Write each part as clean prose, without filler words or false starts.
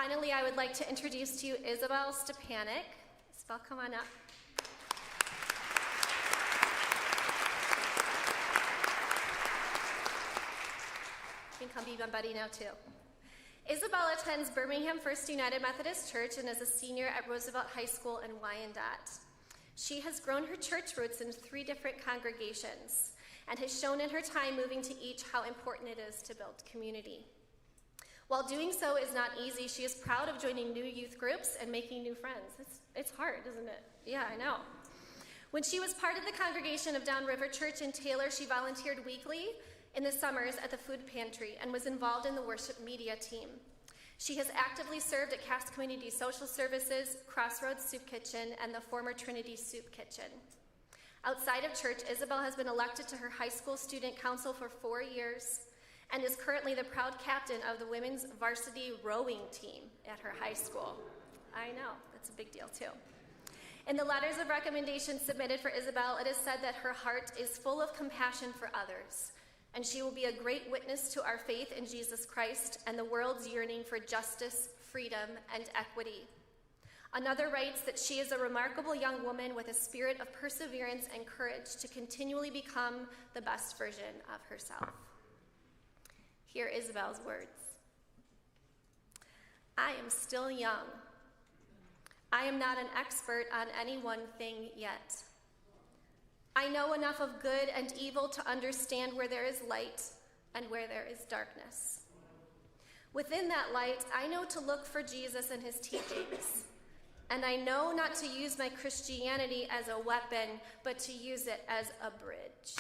Finally, I would like to introduce to you Isabel Stepaniak. Isabel, come on up. You can come be my buddy now, too. Isabel attends Birmingham First United Methodist Church and is a senior at Rosevelt High School in Wyandotte. She has grown her church roots in 3 different congregations and has shown in her time moving to each how important it is to build community. While doing so is not easy, she is proud of joining new youth groups and making new friends. It's hard, isn't it? Yeah, I know. When she was part of the congregation of Downriver Church in Taylor, she volunteered weekly in the summers at the food pantry and was involved in the worship media team. She has actively served at Cass Community Social Services, Crossroads Soup Kitchen, and the former Trinity Soup Kitchen. Outside of church, Isabel has been elected to her high school student council for 4 years and is currently the proud captain of the women's varsity rowing team at her high school. I know, that's a big deal too. In the letters of recommendation submitted for Isabel, it is said that her heart is full of compassion for others, and she will be a great witness to our faith in Jesus Christ and the world's yearning for justice, freedom, and equity. Another writes that she is a remarkable young woman with a spirit of perseverance and courage to continually become the best version of herself. Hear Isabel's words. I am still young. I am not an expert on any one thing yet. I know enough of good and evil to understand where there is light and where there is darkness. Within that light, I know to look for Jesus and his teachings. And I know not to use my Christianity as a weapon, but to use it as a bridge.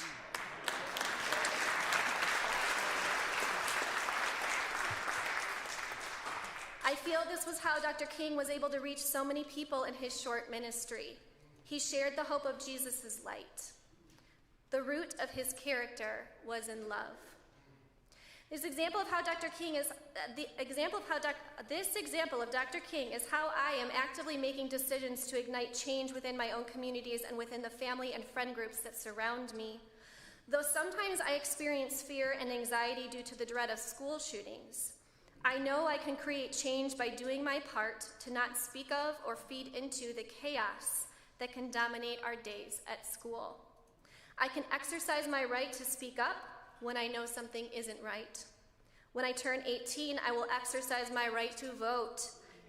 I feel this was how Dr. King was able to reach so many people in his short ministry. He shared the hope of Jesus' light. The root of his character was in love. This example of Dr. King is how I am actively making decisions to ignite change within my own communities and within the family and friend groups that surround me. Though sometimes I experience fear and anxiety due to the dread of school shootings, I know I can create change by doing my part to not speak of or feed into the chaos that can dominate our days at school. I can exercise my right to speak up when I know something isn't right. When I turn 18, I will exercise my right to vote,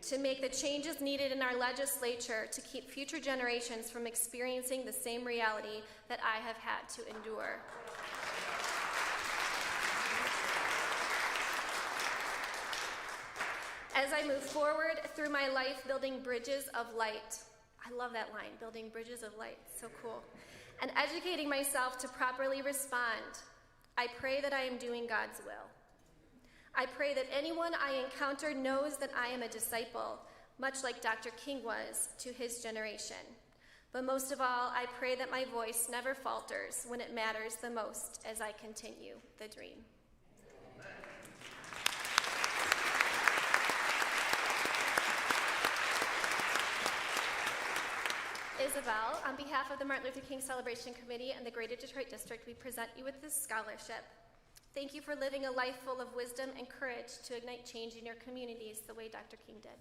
to make the changes needed in our legislature to keep future generations from experiencing the same reality that I have had to endure. As I move forward through my life building bridges of light, I love that line, building bridges of light, so cool, and educating myself to properly respond, I pray that I am doing God's will. I pray that anyone I encounter knows that I am a disciple, much like Dr. King was to his generation. But most of all, I pray that my voice never falters when it matters the most as I continue the dream. Isabel, on behalf of the Martin Luther King Celebration Committee and the Greater Detroit District, we present you with this scholarship. Thank you for living a life full of wisdom and courage to ignite change in your communities the way Dr. King did.